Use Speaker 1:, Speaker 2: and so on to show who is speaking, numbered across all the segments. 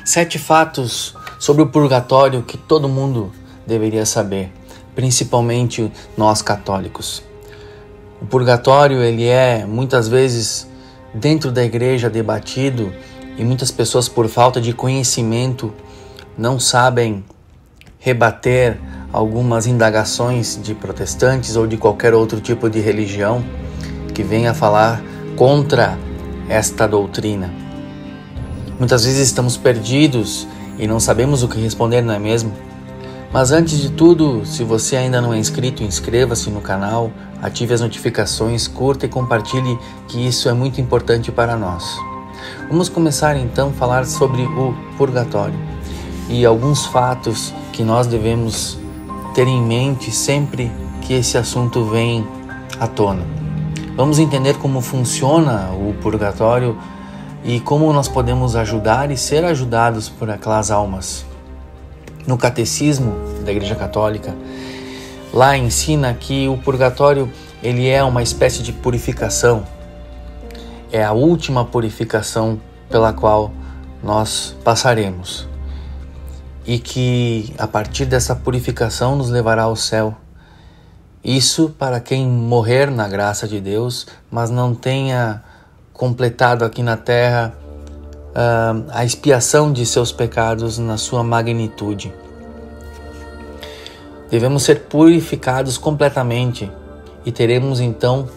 Speaker 1: 7 fatos sobre o purgatório que todo mundo deveria saber, principalmente nós católicos. O purgatório, ele é muitas vezes dentro da igreja debatido e muitas pessoas, por falta de conhecimento, não sabem rebater algumas indagações de protestantes ou de qualquer outro tipo de religião que venha falar contra esta doutrina. Muitas vezes estamos perdidos e não sabemos o que responder, não é mesmo? Mas antes de tudo, se você ainda não é inscrito, inscreva-se no canal, ative as notificações, curta e compartilhe, que isso é muito importante para nós. Vamos começar então a falar sobre o purgatório e alguns fatos que nós devemos ter em mente sempre que esse assunto vem à tona. Vamos entender como funciona o purgatório e como nós podemos ajudar e ser ajudados por aquelas almas. No Catecismo da Igreja Católica, lá ensina que o purgatório ele é uma espécie de purificação. É a última purificação pela qual nós passaremos. E que a partir dessa purificação nos levará ao céu. Isso para quem morrer na graça de Deus, mas não tenha completado aqui na terra a expiação de seus pecados na sua magnitude. Devemos ser purificados completamente e teremos então,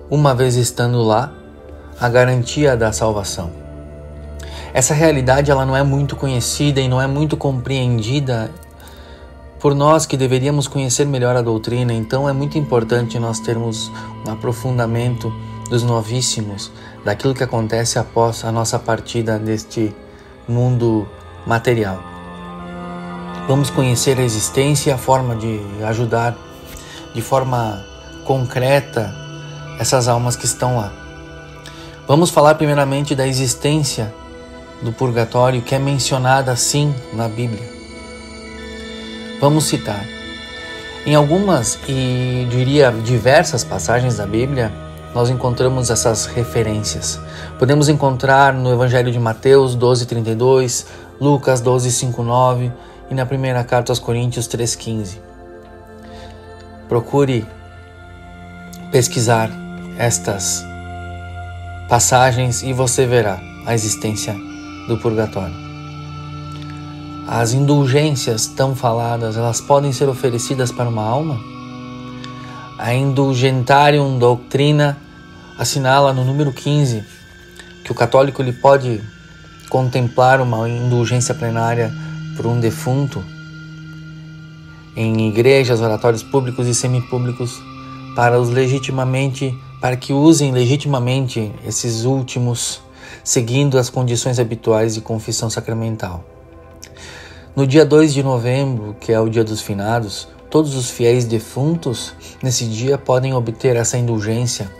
Speaker 1: uma vez estando lá, a garantia da salvação. Essa realidade ela não é muito conhecida e não é muito compreendida por nós que deveríamos conhecer melhor a doutrina, então é muito importante nós termos um aprofundamento dos novíssimos, daquilo que acontece após a nossa partida deste mundo material. Vamos conhecer a existência e a forma de ajudar de forma concreta essas almas que estão lá. Vamos falar primeiramente da existência do purgatório, que é mencionada assim na Bíblia. Vamos citar. Em algumas e diria diversas passagens da Bíblia, nós encontramos essas referências. Podemos encontrar no Evangelho de Mateus 12:32, Lucas 12:5-9 e na primeira carta aos Coríntios 3:15. Procure pesquisar estas passagens e você verá a existência do purgatório. As indulgências tão faladas, elas podem ser oferecidas para uma alma? A Indulgentiarium Doctrina assinala no número 15 que o católico ele pode contemplar uma indulgência plenária por um defunto em igrejas, oratórios públicos e semipúblicos para que usem legitimamente esses últimos, seguindo as condições habituais de confissão sacramental. No dia 2 de novembro, que é o dia dos finados, todos os fiéis defuntos, nesse dia, podem obter essa indulgência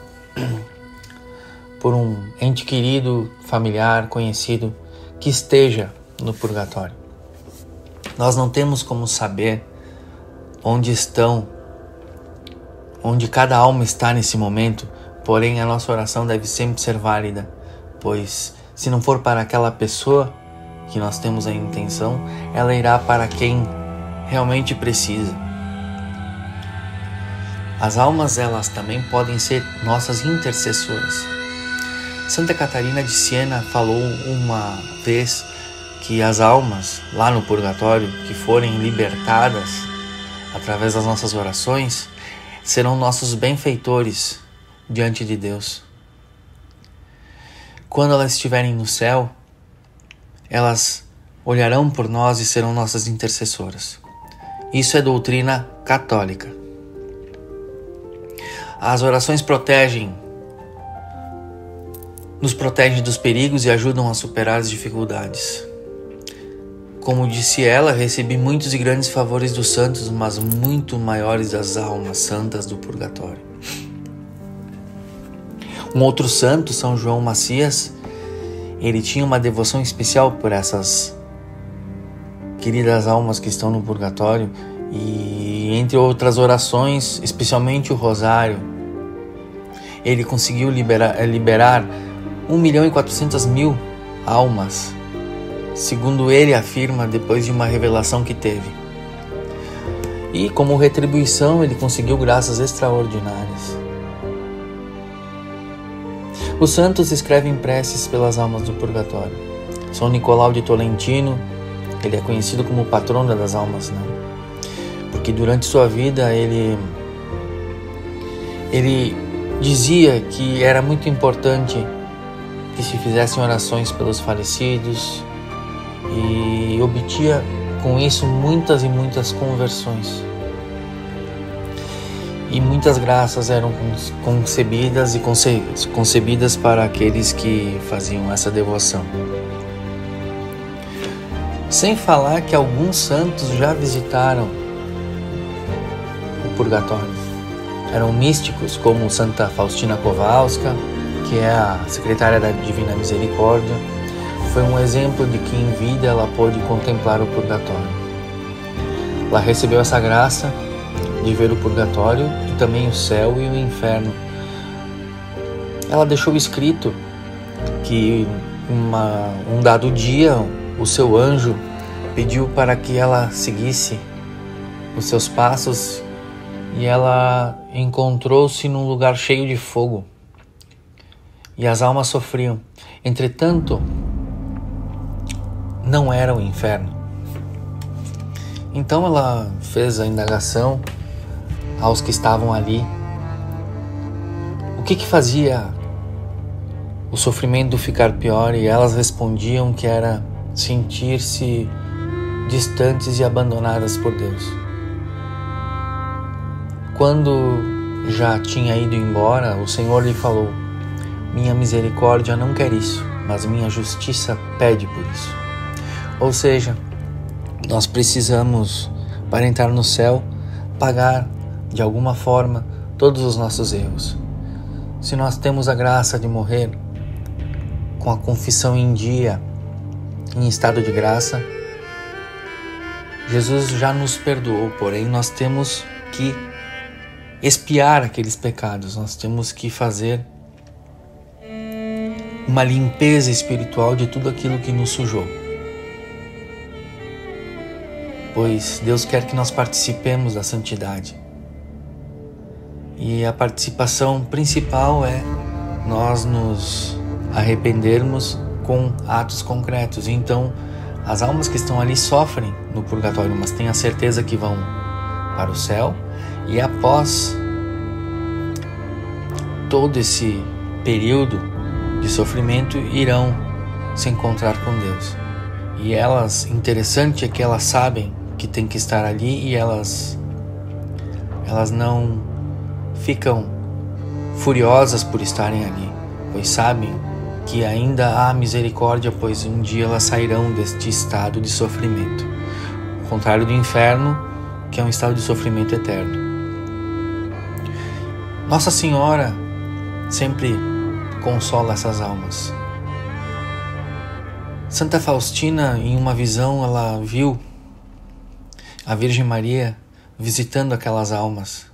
Speaker 1: por um ente querido, familiar, conhecido, que esteja no purgatório. Nós não temos como saber onde cada alma está nesse momento, porém a nossa oração deve sempre ser válida, pois se não for para aquela pessoa que nós temos a intenção, ela irá para quem realmente precisa. As almas, elas também podem ser nossas intercessoras. Santa Catarina de Siena falou uma vez que as almas lá no purgatório que forem libertadas através das nossas orações serão nossos benfeitores diante de Deus. Quando elas estiverem no céu, elas olharão por nós e serão nossas intercessoras. Isso é doutrina católica. As orações nos protegem dos perigos e ajudam a superar as dificuldades. Como disse ela, recebi muitos e grandes favores dos santos, mas muito maiores das almas santas do purgatório. Um outro santo, São João Macias, ele tinha uma devoção especial por essas queridas almas que estão no purgatório e, entre outras orações, especialmente o rosário, ele conseguiu liberar 1.400.000 almas segundo ele afirma, depois de uma revelação que teve. E como retribuição, ele conseguiu graças extraordinárias. Os santos escrevem preces pelas almas do purgatório. São Nicolau de Tolentino, ele é conhecido como patrono das almas, né? Porque durante sua vida ele dizia que era muito importante que se fizessem orações pelos falecidos e obtinha com isso muitas e muitas conversões. E muitas graças eram concebidas e concebidas para aqueles que faziam essa devoção. Sem falar que alguns santos já visitaram o purgatório. Eram místicos, como Santa Faustina Kowalska, que é a secretária da Divina Misericórdia. Foi um exemplo de que em vida ela pôde contemplar o purgatório. Ela recebeu essa graça de ver o purgatório e também o céu e o inferno. Ela deixou escrito que um dado dia o seu anjo pediu para que ela seguisse os seus passos e ela encontrou-se num lugar cheio de fogo e as almas sofriam. Entretanto, não era o inferno. Então ela fez a indagação aos que estavam ali. O que fazia o sofrimento ficar pior? E elas respondiam que era sentir-se distantes e abandonadas por Deus. Quando já tinha ido embora, o Senhor lhe falou: minha misericórdia não quer isso, mas minha justiça pede por isso. Ou seja, nós precisamos, para entrar no céu, pagar de alguma forma todos os nossos erros. Se nós temos a graça de morrer com a confissão em dia, em estado de graça, Jesus já nos perdoou, porém nós temos que expiar aqueles pecados, nós temos que fazer uma limpeza espiritual de tudo aquilo que nos sujou. Pois Deus quer que nós participemos da santidade. E a participação principal é nós nos arrependermos com atos concretos. Então, as almas que estão ali sofrem no purgatório, mas têm a certeza que vão para o céu. E após todo esse período de sofrimento, irão se encontrar com Deus. E elas, interessante é que elas sabem que tem que estar ali e elas não ficam furiosas por estarem ali, pois sabem que ainda há misericórdia, pois um dia elas sairão deste estado de sofrimento, ao contrário do inferno, que é um estado de sofrimento eterno. Nossa Senhora sempre consola essas almas. Santa Faustina, em uma visão, ela viu a Virgem Maria visitando aquelas almas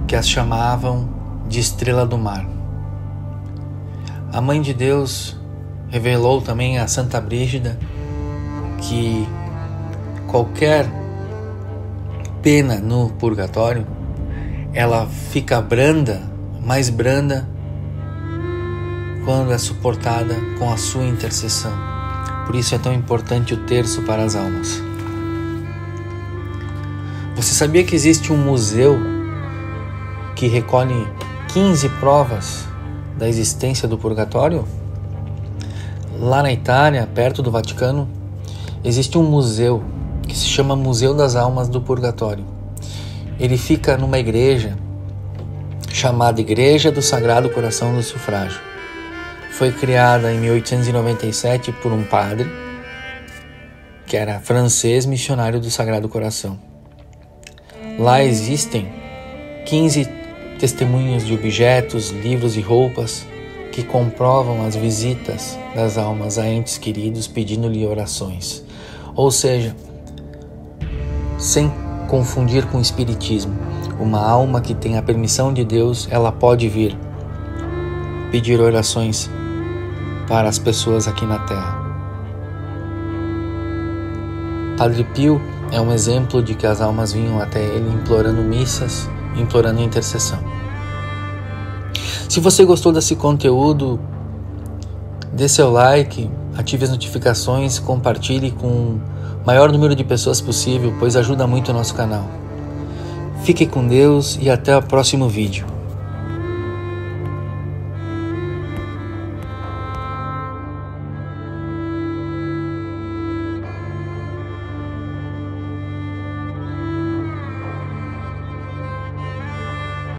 Speaker 1: que as chamavam de estrela do mar. A Mãe de Deus revelou também a Santa Brígida que qualquer pena no purgatório, ela fica branda, mais branda, quando é suportada com a sua intercessão. Por isso é tão importante o terço para as almas. Você sabia que existe um museu que recolhe 15 provas da existência do purgatório? Lá na Itália, perto do Vaticano, existe um museu que se chama Museu das Almas do Purgatório. Ele fica numa igreja chamada Igreja do Sagrado Coração do Sufrágio. Foi criada em 1897 por um padre que era francês, missionário do Sagrado Coração. Lá existem 15 testemunhos de objetos, livros e roupas que comprovam as visitas das almas a entes queridos pedindo-lhe orações. Ou seja, sem confundir com o espiritismo, uma alma que tem a permissão de Deus, ela pode vir pedir orações para as pessoas aqui na Terra. Padre Pio é um exemplo de que as almas vinham até ele implorando missas, implorando intercessão. Se você gostou desse conteúdo, dê seu like, ative as notificações, compartilhe com o maior número de pessoas possível, pois ajuda muito o nosso canal. Fique com Deus e até o próximo vídeo.